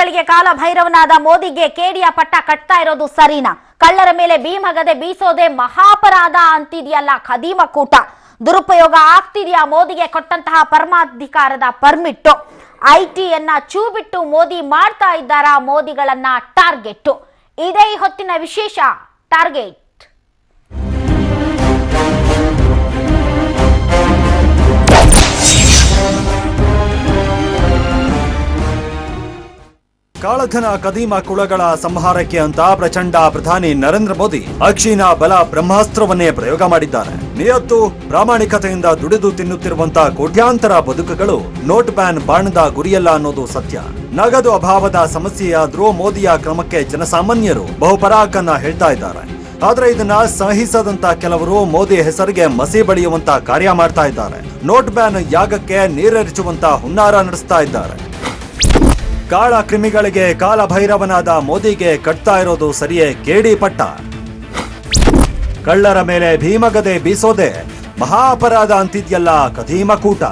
ಕ್ರಿಮಿಗಳಿಗೆ ಕಾಲಭೈರವನಾದ ಮೋದಿಗೆ ಕೇಡಿಯ ಪಟ್ಟ ಕಟ್ತಾ ಇರೋದು ಸರಿನಾ? ಕಳ್ಳರ ಮೇಲೆ ಭೀಮಗದೆ ಬೀಸೋದೆ ಮಹಾಪರಾಧ ಅಂತಿದೆಯಲ್ಲ ಖದೀಮ ಕೂಟ. ದುರುಪಯೋಗ ಆಗ್ತಿದೆಯಾ ಮೋದಿಗೆ ಕೊಟ್ಟಂತಹ ಪರಮಾಧಿಕಾರದ ಪರ್ಮಿಟ್? ಐಟಿಯನ್ನ ಚೂಬಿಟ್ಟು ಮೋದಿ ಮಾಡ್ತಾ ಇದ್ದಾರಾ ಮೋದಿಗಳನ್ನ ಟಾರ್ಗೆಟ್? ಇದೇ ಹೊತ್ತಿನ ವಿಶೇಷ ಟಾರ್ಗೆಟ್. ಕಾಳಧನ ಕದೀಮ ಕುಳಗಳ ಸಂಹಾರಕ್ಕೆ ಅಂತ ಪ್ರಚಂಡ ಪ್ರಧಾನಿ ನರೇಂದ್ರ ಮೋದಿ ಅಕ್ಷೀಣ ಬಲ ಬ್ರಹ್ಮಾಸ್ತ್ರವನ್ನೇ ಪ್ರಯೋಗ ಮಾಡಿದ್ದಾರೆ. ನಿಯತ್ತು ಪ್ರಾಮಾಣಿಕತೆಯಿಂದ ದುಡಿದು ತಿನ್ನುತ್ತಿರುವಂತಹ ಕೋಟ್ಯಾಂತರ ಬದುಕುಗಳು ನೋಟ್ ಬ್ಯಾನ್ ಬಾಣದ ಗುರಿಯಲ್ಲ ಅನ್ನೋದು ಸತ್ಯ. ನಗದು ಅಭಾವದ ಸಮಸ್ಯೆಯಾದ್ರೂ ಮೋದಿಯ ಕ್ರಮಕ್ಕೆ ಜನಸಾಮಾನ್ಯರು ಬಹುಪರಾಕನ್ನ ಹೇಳ್ತಾ ಇದ್ದಾರೆ. ಆದ್ರೆ ಇದನ್ನ ಸಹಿಸದಂತ ಕೆಲವರು ಮೋದಿ ಹೆಸರಿಗೆ ಮಸಿ ಬಳಿಯುವಂತ ಕಾರ್ಯ ಮಾಡ್ತಾ ಇದ್ದಾರೆ. ನೋಟ್ ಬ್ಯಾನ್ ಯಾಗಕ್ಕೆ ನೀರೆರಚುವಂತ ಹುನ್ನಾರ ನಡೆಸ್ತಾ ಇದ್ದಾರೆ. ಕಾಳ ಕ್ರಿಮಿಗಳಿಗೆ ಕಾಲಭೈರವನಾದ ಮೋದಿಗೆ ಕಟ್ತಾ ಇರೋದು ಸರಿಯೇ ಕೇಡಿ ಪಟ್ಟ? ಕಳ್ಳರ ಮೇಲೆ ಭೀಮಗದೆ ಬೀಸೋದೆ ಮಹಾಪರಾಧ ಅಂತಿದ್ಯಲ್ಲ ಖದೀಮ ಕೂಟ.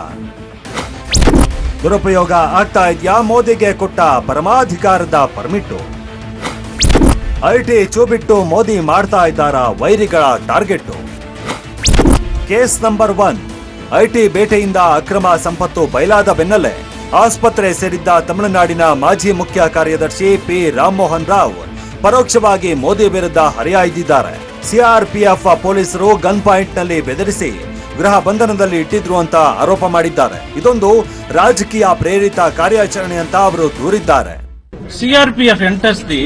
ದುರುಪಯೋಗ ಆಗ್ತಾ ಇದ್ಯಾ ಮೋದಿಗೆ ಕೊಟ್ಟ ಪರಮಾಧಿಕಾರದ ಪರ್ಮಿಟ್ಟು? ಐಟಿ ಚೂಬಿಟ್ಟು ಮೋದಿ ಮಾಡ್ತಾ ಇದ್ದಾರ ವೈರಿಗಳ ಟಾರ್ಗೆಟ್? ಕೇಸ್ ನಂಬರ್ 1, ಐಟಿ ಬೇಟೆಯಿಂದ ಅಕ್ರಮ ಸಂಪತ್ತು ಬಯಲಾದ ಬೆನ್ನಲ್ಲೇ ಆಸ್ಪತ್ರೆ ಸೇರಿದ್ದ ತಮಿಳುನಾಡಿನ ಮಾಜಿ ಮುಖ್ಯ ಕಾರ್ಯದರ್ಶಿ ಪಿ ರಾಮಮೋಹನ್ ರಾವ್ ಪರೋಕ್ಷವಾಗಿ ಮೋದಿ ವಿರುದ್ಧ ಹರಿಹಾಯ್ದಿದ್ದಾರೆ. ಸಿಆರ್ಪಿಎಫ್ ಪೊಲೀಸರು ಗನ್ ಪಾಯಿಂಟ್ ನಲ್ಲಿ ಬೆದರಿಸಿ ಗೃಹ ಬಂಧನದಲ್ಲಿ ಇಟ್ಟಿದ್ರು ಅಂತ ಆರೋಪ ಮಾಡಿದ್ದಾರೆ. ಇದೊಂದು ರಾಜಕೀಯ ಪ್ರೇರಿತ ಕಾರ್ಯಾಚರಣೆ ಅಂತ ಅವರು ದೂರಿದ್ದಾರೆ. CRPF enters the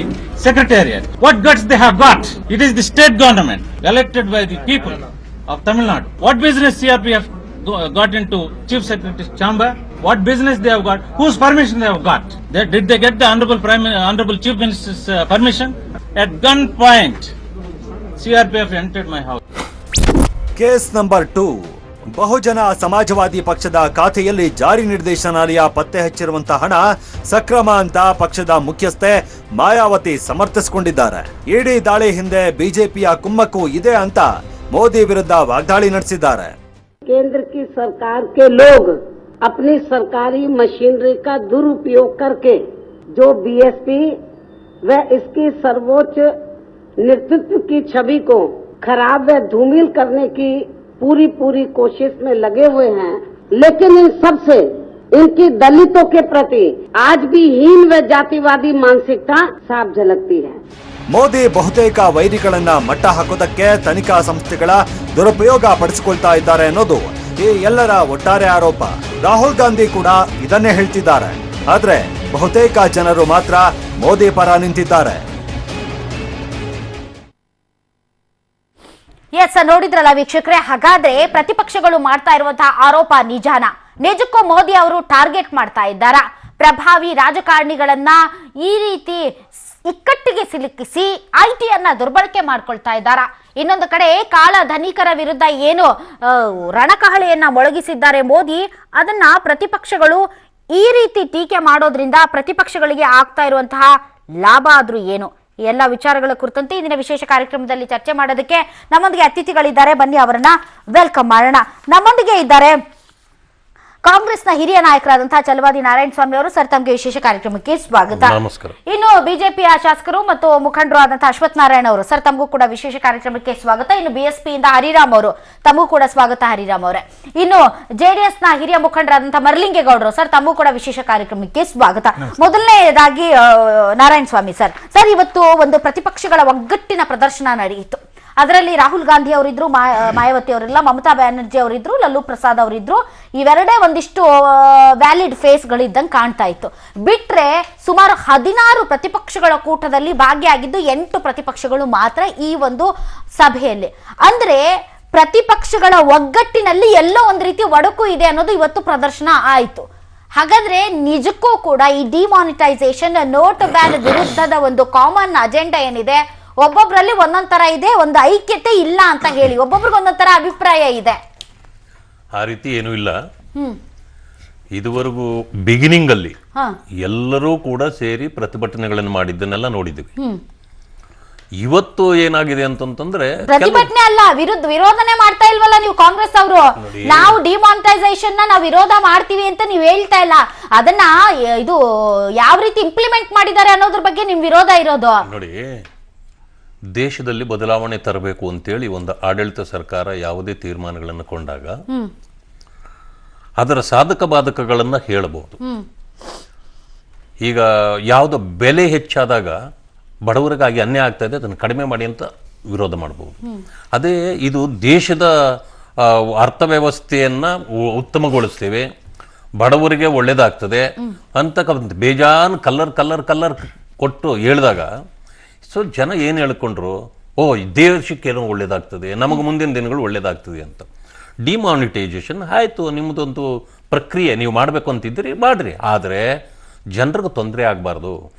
secretariat. What guts they have got? It is the state government elected by the people of Tamil Nadu. What business CRPF got into Chief Secretary's chamber? What business they have got? Whose permission they have got? Did they get the Honorable Chief Minister's permission? At gunpoint, CRPF entered my house. Case number 2, Bahujan Samajwadi ಪಕ್ಷದ ಖಾತೆಯಲ್ಲಿ ಜಾರಿ ನಿರ್ದೇಶನಾಲಯ ಪತ್ತೆ ಹಚ್ಚಿರುವಂತಹ ಹಣ ಸಕ್ರಮ ಅಂತ ಪಕ್ಷದ ಮುಖ್ಯಸ್ಥೆ ಮಾಯಾವತಿ ಸಮರ್ಥಿಸಿಕೊಂಡಿದ್ದಾರೆ. ಇಡಿ ದಾಳಿ ಹಿಂದೆ ಬಿಜೆಪಿಯ ಕುಮ್ಮಕ್ಕು ಇದೆ ಅಂತ ಮೋದಿ ವಿರುದ್ಧ ವಾಗ್ದಾಳಿ ನಡೆಸಿದ್ದಾರೆ. केंद्र की सरकार के लोग अपनी सरकारी मशीनरी का दुरुपयोग करके जो बीएसपी व इसकी सर्वोच्च नेतृत्व की छवि को खराब व धूमिल करने की पूरी कोशिश में लगे हुए हैं, लेकिन इन सबसे इनकी दलितों के प्रति आज भी हीन व जातिवादी मानसिकता साफ झलकती है. ಮೋದಿ ಬಹುತೇಕ ವೈರಿಗಳನ್ನ ಮಟ್ಟ ಹಾಕೋದಕ್ಕೆ ತನಿಖಾ ಸಂಸ್ಥೆಗಳ ದುರುಪಯೋಗ ಪಡಿಸಿಕೊಳ್ತಾ ಇದ್ದಾರೆ ಅನ್ನೋದು ಈ ಎಲ್ಲರ ಒಟ್ಟಾರೆ ಆರೋಪ. ರಾಹುಲ್ ಗಾಂಧಿ ಕೂಡ ಇದನ್ನೇ ಹೇಳ್ತಿದ್ದಾರೆ. ಆದ್ರೆ ಬಹುತೇಕ ಜನರು ಮಾತ್ರ ಮೋದಿ ಪರ ನಿಂತಿದ್ದಾರೆ. ಎಸ್, ನೋಡಿದ್ರಲ್ಲ ವೀಕ್ಷಕರೇ. ಹಾಗಾದ್ರೆ ಪ್ರತಿಪಕ್ಷಗಳು ಮಾಡ್ತಾ ಇರುವಂತಹ ಆರೋಪ ನಿಜಕ್ಕೂ ಮೋದಿ ಅವರು ಟಾರ್ಗೆಟ್ ಮಾಡ್ತಾ ಇದ್ದಾರಾ? ಪ್ರಭಾವಿ ರಾಜಕಾರಣಿಗಳನ್ನ ಈ ರೀತಿ ಇಕ್ಕಟ್ಟಿಗೆ ಸಿಲುಕಿಸಿ ಐಟಿಯನ್ನ ದುರ್ಬಳಕೆ ಮಾಡ್ಕೊಳ್ತಾ ಇದ್ದಾರಾ? ಇನ್ನೊಂದು ಕಡೆ ಕಾಳ ಧನಿಕರ ವಿರುದ್ಧ ಏನು ರಣಕಹಳೆಯನ್ನ ಮೊಳಗಿಸಿದ್ದಾರೆ ಮೋದಿ, ಅದನ್ನ ಪ್ರತಿಪಕ್ಷಗಳು ಈ ರೀತಿ ಟೀಕೆ ಮಾಡೋದ್ರಿಂದ ಪ್ರತಿಪಕ್ಷಗಳಿಗೆ ಆಗ್ತಾ ಇರುವಂತಹ ಲಾಭ ಆದ್ರೂ ಏನು? ಎಲ್ಲ ವಿಚಾರಗಳ ಕುರಿತಂತೆ ಇಂದಿನ ವಿಶೇಷ ಕಾರ್ಯಕ್ರಮದಲ್ಲಿ ಚರ್ಚೆ ಮಾಡೋದಕ್ಕೆ ನಮ್ಮೊಂದಿಗೆ ಅತಿಥಿಗಳಿದ್ದಾರೆ. ಬನ್ನಿ ಅವರನ್ನ ವೆಲ್ಕಮ್ ಮಾಡೋಣ. ನಮ್ಮೊಂದಿಗೆ ಇದ್ದಾರೆ ಕಾಂಗ್ರೆಸ್ನ ಹಿರಿಯ ನಾಯಕರಾದಂತಹ ಛಲವಾದಿ ನಾರಾಯಣ ಸ್ವಾಮಿ ಅವರು. ಸರ್, ತಮಗೆ ವಿಶೇಷ ಕಾರ್ಯಕ್ರಮಕ್ಕೆ ಸ್ವಾಗತ. ಇನ್ನು ಬಿಜೆಪಿಯ ಶಾಸಕರು ಮತ್ತು ಮುಖಂಡರು ಆದಂತಹ ಅಶ್ವಥ್ ನಾರಾಯಣ ಅವರು. ಸರ್, ತಮಗೂ ಕೂಡ ವಿಶೇಷ ಕಾರ್ಯಕ್ರಮಕ್ಕೆ ಸ್ವಾಗತ. ಇನ್ನು ಬಿಎಸ್ಪಿ ಇಂದ ಹರಿರಾಮ್ ಅವರು, ತಮಗೂ ಕೂಡ ಸ್ವಾಗತ ಹರಿರಾಮ್ ಅವರೇ. ಇನ್ನು ಜೆಡಿಎಸ್ ನ ಹಿರಿಯ ಮುಖಂಡರಾದಂತಹ ಮರಲಿಂಗೇಗೌಡರು. ಸರ್, ತಮಗೂ ಕೂಡ ವಿಶೇಷ ಕಾರ್ಯಕ್ರಮಕ್ಕೆ ಸ್ವಾಗತ. ಮೊದಲನೇದಾಗಿ ನಾರಾಯಣ ಸ್ವಾಮಿ ಸರ್, ಇವತ್ತು ಒಂದು ಪ್ರತಿಪಕ್ಷಗಳ ಒಗ್ಗಟ್ಟಿನ ಪ್ರದರ್ಶನ ನಡೆಯಿತು. ಅದರಲ್ಲಿ ರಾಹುಲ್ ಗಾಂಧಿ ಅವರಿದ್ರು, ಮಾಯಾವತಿ ಅವರಿಲ್ಲ, ಮಮತಾ ಬ್ಯಾನರ್ಜಿ ಅವರಿದ್ರು, ಲಲ್ಲೂ ಪ್ರಸಾದ್ ಅವರಿದ್ರು. ಇವೆರಡೇ ಒಂದಿಷ್ಟು ವ್ಯಾಲಿಡ್ ಫೇಸ್ ಗಳಿದ್ದಂಗೆ ಕಾಣ್ತಾ ಇತ್ತು. ಬಿಟ್ರೆ ಸುಮಾರು 16 ಪ್ರತಿಪಕ್ಷಗಳ ಕೂಟದಲ್ಲಿ ಭಾಗಿಯಾಗಿದ್ದು 8 ಪ್ರತಿಪಕ್ಷಗಳು ಮಾತ್ರ ಈ ಒಂದು ಸಭೆಯಲ್ಲಿ. ಅಂದ್ರೆ ಪ್ರತಿಪಕ್ಷಗಳ ಒಗ್ಗಟ್ಟಿನಲ್ಲಿ ಎಲ್ಲೋ ಒಂದು ರೀತಿ ಒಡಕು ಇದೆ ಅನ್ನೋದು ಇವತ್ತು ಪ್ರದರ್ಶನ ಆಯಿತು. ಹಾಗಾದ್ರೆ ನಿಜಕ್ಕೂ ಕೂಡ ಈ ಡಿಮಾನಿಟೈಸೇಷನ್, ನೋಟ್ ಬ್ಯಾನ್ ವಿರುದ್ಧದ ಒಂದು ಕಾಮನ್ ಅಜೆಂಡಾ ಏನಿದೆ, ಒಬ್ಬೊಬ್ರಲ್ಲಿ ಒಂದೊಂದ್ ತರ ಇದೆ, ಒಂದು ಐಕ್ಯತೆ ಇಲ್ಲ ಅಂತ ಹೇಳಿ ಒಬ್ಬೊಬ್ರಿಗೆ ಒಂದೊಂದ್ ತರ ಅಭಿಪ್ರಾಯ ಇದೆ. ಆ ರೀತಿ ಏನೂ ಇಲ್ಲ. ಇದುವರೆಗೂ ಬಿಗಿನಿಂಗ್ ಅಲ್ಲಿ ಎಲ್ಲರೂ ಕೂಡ ಸೇರಿ ಪ್ರತಿಭಟನೆಗಳನ್ನು ಮಾಡಿದ್ದನ್ನೆಲ್ಲ ನೋಡಿದ್ವಿ. ಇವತ್ತು ಏನಾಗಿದೆ ಅಂತಂದ್ರೆ ಪ್ರತಿಭಟನೆ ಅಲ್ಲ, ವಿರೋಧನೆ ಮಾಡ್ತಾ ಇಲ್ವಲ್ಲ ನೀವು ಕಾಂಗ್ರೆಸ್ ಅವರು. ನಾವು ಡಿಮಾನಿಟೈಸೇಷನ್ ನಾವು ವಿರೋಧ ಮಾಡ್ತೀವಿ ಅಂತ ನೀವು ಹೇಳ್ತಾ ಇಲ್ಲ, ಅದನ್ನ ಇದು ಯಾವ ರೀತಿ ಇಂಪ್ಲಿಮೆಂಟ್ ಮಾಡಿದ್ದಾರೆ ಅನ್ನೋದ್ರ ಬಗ್ಗೆ ನಿಮ್ ವಿರೋಧ ಇರೋದು. ನೋಡಿ, ದೇಶದಲ್ಲಿ ಬದಲಾವಣೆ ತರಬೇಕು ಅಂತೇಳಿ ಒಂದು ಆಡಳಿತ ಸರ್ಕಾರ ಯಾವುದೇ ತೀರ್ಮಾನಗಳನ್ನು ಕೊಂಡಾಗ ಅದರ ಸಾಧಕ ಬಾಧಕಗಳನ್ನ ಹೇಳಬಹುದು. ಈಗ ಯಾವುದೋ ಬೆಲೆ ಹೆಚ್ಚಾದಾಗ ಬಡವರಿಗಾಗಿ ಅನ್ಯಾಯ ಆಗ್ತಾ ಇದೆ, ಅದನ್ನು ಕಡಿಮೆ ಮಾಡಿ ಅಂತ ವಿರೋಧ ಮಾಡಬಹುದು. ಅದೇ ಇದು ದೇಶದ ಅರ್ಥವ್ಯವಸ್ಥೆಯನ್ನ ಉತ್ತಮಗೊಳಿಸ್ತೇವೆ, ಬಡವರಿಗೆ ಒಳ್ಳೇದಾಗ್ತದೆ ಅಂತಕ್ಕಂಥ ಬೇಜಾನ್ ಕಲ್ಲರ್ ಕೊಟ್ಟು ಹೇಳಿದಾಗ ಸೊ ಜನ ಏನು ಹೇಳ್ಕೊಂಡ್ರು, ಓ ದೇಶಕ್ಕೇನೋ ಒಳ್ಳೇದಾಗ್ತದೆ, ನಮಗೆ ಮುಂದಿನ ದಿನಗಳು ಒಳ್ಳೇದಾಗ್ತದೆ ಅಂತ. ಡಿಮಾನಿಟೈಸೇಷನ್ ಆಯಿತು, ನಿಮ್ಮದೊಂದು ಪ್ರಕ್ರಿಯೆ, ನೀವು ಮಾಡಬೇಕು ಅಂತಿದ್ದೀರಿ ಮಾಡ್ರಿ, ಆದರೆ ಜನರಿಗೆ ತೊಂದರೆ ಆಗಬಾರ್ದು.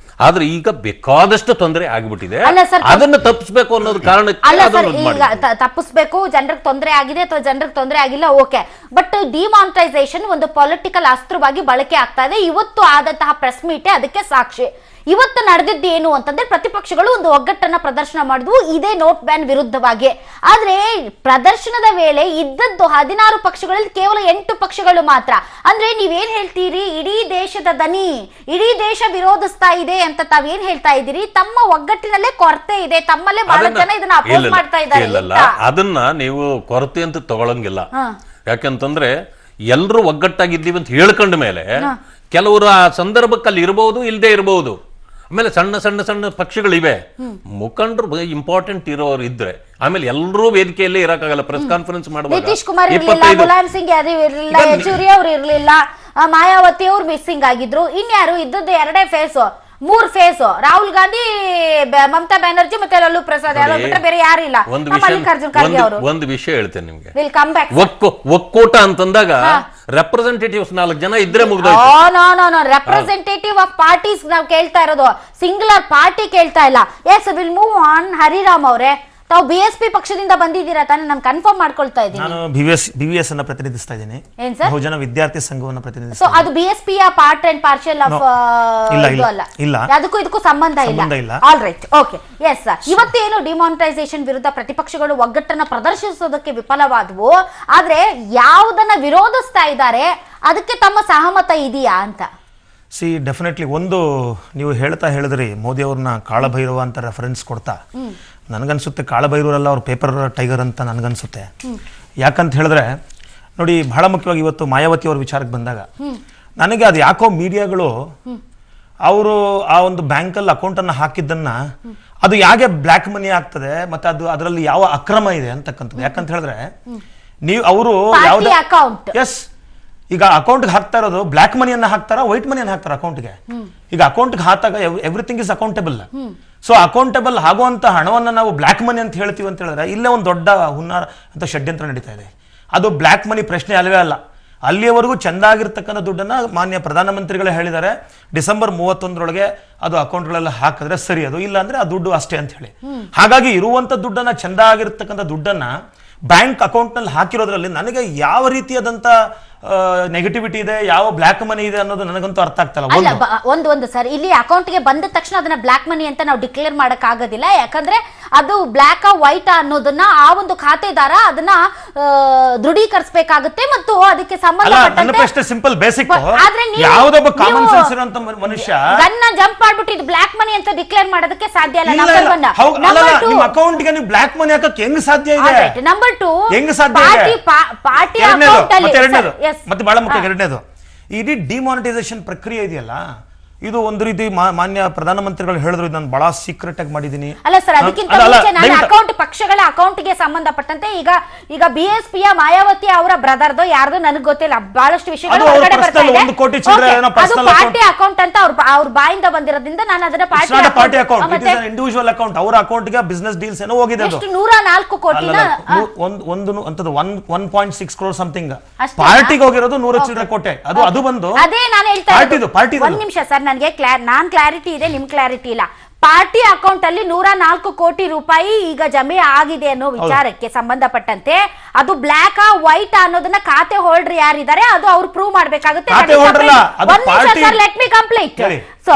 ಆದ್ರೆ ಈಗ ಬೇಕಾದಷ್ಟು ತೊಂದರೆ ಆಗಿಬಿಟ್ಟಿದೆ, ಅದನ್ನ ತಪ್ಪಿಸ್ಬೇಕು ಅನ್ನೋದು ಕಾರಣಕ್ಕೆ ತಪ್ಪಿಸ್ಬೇಕು. ಜನರಿಗೆ ತೊಂದರೆ ಆಗಿದೆ ಅಥವಾ ಜನರಿಗೆ ತೊಂದರೆ ಆಗಿಲ್ಲ, ಓಕೆ, ಬಟ್ ಡಿಮಾನಿಟೈಸೇಷನ್ ಒಂದು ಪೊಲಿಟಿಕಲ್ ಅಸ್ತ್ರವಾಗಿ ಬಳಕೆ ಆಗ್ತಾ ಇದೆ. ಇವತ್ತು ಆದಂತಹ ಪ್ರೆಸ್ ಮೀಟೇ ಅದಕ್ಕೆ ಸಾಕ್ಷಿ. ಇವತ್ತು ನಡೆದಿದ್ದು ಏನು ಅಂತಂದ್ರೆ ಪ್ರತಿಪಕ್ಷಗಳು ಒಂದು ಒಗ್ಗಟ್ಟನ್ನ ಪ್ರದರ್ಶನ ಮಾಡಿದ್ವು ಇದೇ ನೋಟ್ ಬ್ಯಾನ್ ವಿರುದ್ಧವಾಗಿ. ಆದ್ರೆ ಪ್ರದರ್ಶನದ ವೇಳೆ ಇದ್ದದ್ದು 16 ಪಕ್ಷಗಳಲ್ಲಿ ಕೇವಲ 8 ಪಕ್ಷಗಳು ಮಾತ್ರ. ಅಂದ್ರೆ ನೀವೇನ್ ಹೇಳ್ತೀರಿ, ಇಡೀ ದೇಶದ ದನಿ, ಇಡೀ ದೇಶ ವಿರೋಧಿಸ್ತಾ ಇದೆ ಅಂತ ತಾವೇನ್ ಹೇಳ್ತಾ ಇದ್ದೀರಿ? ತಮ್ಮ ಒಗ್ಗಟ್ಟಿನಲ್ಲೇ ಕೊರತೆ ಇದೆ, ತಮ್ಮಲ್ಲೇ ಬಹಳ ಜನ ಇದನ್ನ ಅಪೋಸ್ ಮಾಡ್ತಾ ಇದ್ದಾರೆ. ಅದನ್ನ ನೀವು ಕೊರತೆ ಅಂತ ತಗೊಳಂಗಿಲ್ಲ. ಯಾಕಂತಂದ್ರೆ ಎಲ್ರು ಒಗ್ಗಟ್ಟಾಗಿದ್ದೀವಿ ಅಂತ ಹೇಳ್ಕೊಂಡ ಮೇಲೆ ಕೆಲವರು ಆ ಸಂದರ್ಭಕ್ಕೆ ಅಲ್ಲಿ ಇರಬಹುದು, ಇಲ್ಲದೆ ಇರಬಹುದು. ಆಮೇಲೆ ಸಣ್ಣ ಸಣ್ಣ ಸಣ್ಣ ಪಕ್ಷಗಳಿವೆ, ಮುಖಂಡರು ಇಂಪಾರ್ಟೆಂಟ್ ಇರೋರು ಇದ್ರೆ ಆಮೇಲೆ ಎಲ್ಲರೂ ವೇದಿಕೆಯಲ್ಲೇ ಇರಕ್ಕಾಗಲ್ಲ. ಪ್ರೆಸ್ ಕಾನ್ಫರೆನ್ಸ್ ಮಾಡುವಾಗ ನಿತೀಶ್ ಕುಮಾರ್ ಇರ್ಲಿಲ್ಲ, ಮುಲಾಯಂ ಸಿಂಗ್ ಯಾರು ಇರ್ಲಿಲ್ಲ, ಯೆಚೂರಿ ಅವ್ರು ಇರ್ಲಿಲ್ಲ, ಮಾಯಾವತಿ ಅವ್ರು ಮಿಸ್ಸಿಂಗ್ ಆಗಿದ್ರು. ಇನ್ಯಾರು ಇದ್ದದ್ದು 2 ಫೇಸು, 3 ಫೇಸು, ರಾಹುಲ್ ಗಾಂಧಿ, ಮಮತಾ ಬ್ಯಾನರ್ಜಿ ಮತ್ತೆ ಲಲ್ಲೂ ಪ್ರಸಾದ್ ಯಾದವ್ ಬಿಟ್ರೆ ಬೇರೆ ಯಾರು ಇಲ್ಲ. ಮಲ್ಲಿಕಾರ್ಜುನ್ ಖರ್ಗೆ ಅವರು. ಒಂದು ವಿಷಯ ಹೇಳ್ತೇನೆ ನಿಮ್ಗೆ, ವಿಲ್ ಕಮ್ ಬ್ಯಾಕ್. ಒಕ್ಕೂಟ ಅಂತಂದಾಗ ರೆಪ್ರೆಸೆಂಟೇಟಿವ್ಸ್ 4 ಜನ ಇದ್ರೆ ಮುಗ್ದೋಯ್ತು. ನೋ ರೆಪ್ರೆಸೆಂಟೇಟಿವ್ ಆಫ್ ಪಾರ್ಟೀಸ್ ನಾವು ಕೇಳ್ತಾ ಇರೋದು, ಸಿಂಗುಲರ್ ಪಾರ್ಟಿ ಕೇಳ್ತಾ ಇಲ್ಲ. Yes, will move on. Hariram ಅವರೇ, ತಾವು ಬಿಎಸ್ಪಿ ಪಕ್ಷದಿಂದ ಬಂದಿದ್ದೀರಾ ತಾನೆ? ನಾನು ಕನ್ಫರ್ಮ್ ಮಾಡ್ಕೊಳ್ತಾ ಇದ್ದೀನಿ. ನಾನು ಬಿವಿಎಸ್ ಅನ್ನ ಪ್ರತಿನಿಧಿಸ್ತಾ ಇದ್ದೀನಿ, ಬಹುಜನ ವಿದ್ಯಾರ್ಥಿ ಸಂಘವನ್ನು ಪ್ರತಿನಿಧಿಸ್ತಾ. ಸೊ ಅದು ಬಿಎಸ್ಪಿ ಯ ಪಾರ್ಟ್ ಅಂಡ್ ಪಾರ್ಷಿಯಲ್ ಆಫ್ ಇಲ್ಲ, ಅದಕ್ಕೂ ಇದಕ್ಕೂ ಸಂಬಂಧ ಇಲ್ಲ. All right, okay, yes. ಇವತ್ತೇನು ಡಿಮಾನಿಟೈಸೇಷನ್ ವಿರುದ್ಧ ಪ್ರತಿಪಕ್ಷಗಳು ಒಗ್ಗಟ್ಟನ್ನ ಪ್ರದರ್ಶಿಸೋದಕ್ಕೆ ವಿಫಲವಾದವು, ಆದ್ರೆ ಯಾವುದನ್ನ ವಿರೋಧಿಸ್ತಾ ಇದ್ದಾರೆ ಅದಕ್ಕೆ ತಮ್ಮ ಸಹಮತ ಇದೆಯಾ ಅಂತ? ಡೆಫಿನೆಟ್ಲಿ. ಒಂದು, ನೀವು ಹೇಳಿದ್ರಿ ಮೋದಿ ಅವ್ರನ್ನ ಕಾಳಭೈರವ ಅಂತ ರೆಫರೆನ್ಸ್ ಕೊಡ್ತಾ, ನನಗನ್ಸುತ್ತೆ ಕಾಳಭೈರವರಲ್ಲ, ಅವ್ರ ಪೇಪರ್ ಟೈಗರ್ ಅಂತ ನನಗನ್ಸುತ್ತೆ. ಯಾಕಂತ ಹೇಳಿದ್ರೆ ನೋಡಿ, ಬಹಳ ಮುಖ್ಯವಾಗಿ ಇವತ್ತು ಮಾಯಾವತಿ ಅವ್ರ ವಿಚಾರಕ್ಕೆ ಬಂದಾಗ ನನಗೆ ಅದು ಯಾಕೋ ಮೀಡಿಯಾಗಳು ಅವರು ಆ ಒಂದು ಬ್ಯಾಂಕಲ್ಲಿ ಅಕೌಂಟನ್ನು ಹಾಕಿದ್ದನ್ನ ಅದು ಯಾಕೆ ಬ್ಲ್ಯಾಕ್ ಮನಿ ಆಗ್ತದೆ ಮತ್ತೆ ಅದು ಅದರಲ್ಲಿ ಯಾವ ಅಕ್ರಮ ಇದೆ ಅಂತಕ್ಕಂಥದ್ದು. ಯಾಕಂತ ಹೇಳಿದ್ರೆ ನೀವು ಅವರು ಯಾವುದೇ ಎಸ್ ಈಗ ಅಕೌಂಟ್ಗೆ ಹಾಕ್ತಾ ಇರೋದು ಬ್ಲ್ಯಾಕ್ ಮನಿಯನ್ನ ಹಾಕ್ತಾರ, ವೈಟ್ ಮನಿಯನ್ನ ಹಾಕ್ತಾರ ಅಕೌಂಟ್ಗೆ. ಈಗ ಅಕೌಂಟ್ಗೆ ಹಾಕಿದಾಗ everything is accountable. So accountable ಆಗುವಂತ ಹಣವನ್ನ ನಾವು ಬ್ಲ್ಯಾಕ್ ಮನಿ ಅಂತ ಹೇಳ್ತೀವಿ ಅಂತ ಹೇಳಿದ್ರೆ ಇಲ್ಲೇ ಒಂದು ದೊಡ್ಡ ಹುನ್ನಾರ ಅಂತ ಷಡ್ಯಂತ್ರ ನಡೀತಾ ಇದೆ. ಅದು ಬ್ಲ್ಯಾಕ್ ಮನಿ ಪ್ರಶ್ನೆ ಅಲ್ವೇ ಅಲ್ಲ. ಅಲ್ಲಿಯವರೆಗೂ ಚೆಂದಾಗಿರ್ತಕ್ಕಂಥ ದುಡ್ಡನ್ನ ಮಾನ್ಯ ಪ್ರಧಾನಮಂತ್ರಿಗಳೇ ಹೇಳಿದ್ದಾರೆ, ಡಿಸೆಂಬರ್ 31ರೊಳಗೆ ಅದು ಅಕೌಂಟ್ಗಳೆಲ್ಲ ಹಾಕಿದ್ರೆ ಸರಿ, ಅದು ಇಲ್ಲ ಅಂದ್ರೆ ಆ ದುಡ್ಡು ಅಷ್ಟೇ ಅಂತ ಹೇಳಿ. ಹಾಗಾಗಿ ಇರುವಂತ ದುಡ್ಡನ್ನ ಚೆಂದಾಗಿರ್ತಕ್ಕಂಥ ದುಡ್ಡನ್ನ ಬ್ಯಾಂಕ್ ಅಕೌಂಟ್ ನಲ್ಲಿ ಹಾಕಿರೋದ್ರಲ್ಲಿ ನನಗೆ ಯಾವ ರೀತಿಯಾದಂತ ನೆಗೆಟಿವಿಟಿ ಇದೆ, ಯಾವ ಬ್ಲ್ಯಾಕ್ ಮನಿ ಇದೆ ಅನ್ನೋದು ನನಗಂತೂ ಅರ್ಥ ಆಗ್ತಲ್ಲ. ಒಂದು ಸರ್, ಇಲ್ಲಿ ಅಕೌಂಟ್ಗೆ ಬಂದ ತಕ್ಷಣ ಅದನ್ನ ಬ್ಲ್ಯಾಕ್ ಮನಿ ಅಂತ ನಾವು ಡಿಕ್ಲೇರ್ ಮಾಡಕ್ ಆಗೋದಿಲ್ಲ. ಯಾಕಂದ್ರೆ ಅದು ಬ್ಲ್ಯಾಕ್ ವೈಟ್ ಅನ್ನೋದನ್ನ ಆ ಒಂದು ಖಾತೆದಾರ ಅದನ್ನ ದೃಢೀಕರಿಸಬೇಕಾಗುತ್ತೆ ಮತ್ತು ಅದಕ್ಕೆ ಸಂಬಂಧಪಟ್ಟಂತೆ ಸಿಂಪಲ್ ಬೇಸಿಕ್. ಯಾವುದೊಬ್ಬ ಕಾಮನ್ ಸೆನ್ಸ್ ಇರುವಂತ ಮನುಷ್ಯ ಗನ್ನ ಜಂಪ್ ಮಾಡ್ಬಿಟ್ಟು ಇದು ಬ್ಲ್ಯಾಕ್ ಮನಿ ಅಂತ ಡಿಕ್ಲೇರ್ ಮಾಡೋದಕ್ಕೆ ಸಾಧ್ಯ ಇಲ್ಲ. ನಿಮ್ಮ ಅಕೌಂಟ್ಗೆ ನೀವು ಬ್ಲ್ಯಾಕ್ ಮನಿ ಹಾಕಕ್ಕೆ ಹೆಂಗ್ ಸಾಧ್ಯ ಇದೆ? ನಂಬರ್ 2, ಹೆಂಗ್ ಸಾಧ್ಯ ಇದೆ? ಪಾರ್ಟಿ ಅಕೌಂಟ್ ಅಲ್ಲಿ ಮತ್ತೆ ಬಹಳ ಮುಖ್ಯ ಎರಡನೇದು, ಇಡೀ ಡಿಮಾನಿಟೈಸೇಷನ್ ಪ್ರಕ್ರಿಯೆ ಇದೆಯಲ್ಲ, ಇದು ಒಂದು ರೀತಿ ಮಾನ್ಯ ಪ್ರಧಾನಮಂತ್ರಿಗಳು ಹೇಳಿದ್ರು, ನಾನು ಬಹಳ ಸೀಕ್ರೆಟ್ ಆಗಿ ಮಾಡಿದೀನಿ. ಅಲ್ಲ ಸರ್, ಅದಕ್ಕಿಂತ ಮುಂಚೆ ನಾನು ಅಕೌಂಟ್ ಪಕ್ಷಗಳ ಅಕೌಂಟ್ಗೆ ಸಂಬಂಧಪಟ್ಟಂತೆ ಈಗ ಬಿಎಸ್ಪಿಯ ಮಾಯಾವತಿ ಅವರ ಬ್ರದರ್ದು ಯಾರ್ದು ನನಗೆ ಗೊತ್ತಿಲ್ಲ, ಬಹಳಷ್ಟು ವಿಷಯಗಳು ಹೊರಗಡೆ ಬರ್ತಾ ಇದೆ. ಅದು ಪಾರ್ಟಿ ಅಕೌಂಟ್ ಅಂತ ಅವ್ರ ಬಾಯಿಂದ ಬಂದಿರೋದ್ರಿಂದ ನಾನು ಅದನ್ನ party account, it is individual account. ಅವರ ಅಕೌಂಟ್ಗೆ ಬಿಸಿನೆಸ್ ಡೀಲ್ಸ್ ಏನೋ ಹೋಗಿದೆ, ಅದು 104 ಕೋಟಿನ ಒಂದು ಅಂತದ್ದು 1.6 crore ಸಮಥಿಂಗ್. ಪಾರ್ಟಿಗೆ ಹೋಗಿರೋದು 100 ಚಿಲ್ಲರೆ ಕೋಟಿ. ಅದು ಬಂದು ಅದೇ ನಾನು ಹೇಳ್ತಾ ಇದ್ದೀನಿ. ಒಂದು ನಿಮಿಷ ಸರ್, ನಾನ್ ಕ್ಲಾರಿಟಿ ಇದೆ, ನಿಮ್ ಕ್ಲಾರಿಟಿ ಇಲ್ಲ. ಪಾರ್ಟಿ ಅಕೌಂಟ್ ಅಲ್ಲಿ 104 ಕೋಟಿ ರೂಪಾಯಿ ಈಗ ಜಮೆ ಆಗಿದೆ ಅನ್ನೋ ವಿಚಾರಕ್ಕೆ ಸಂಬಂಧಪಟ್ಟಂತೆ ಅದು ಬ್ಲ್ಯಾಕ್ ವೈಟ್ ಅನ್ನೋದನ್ನ ಖಾತೆ ಹೋಲ್ಡರ್ ಯಾರಿದ್ದಾರೆ ಅದು ಅವ್ರು ಪ್ರೂವ್ ಮಾಡ್ಬೇಕಾಗುತ್ತೆ. Let me complete. ಸೊ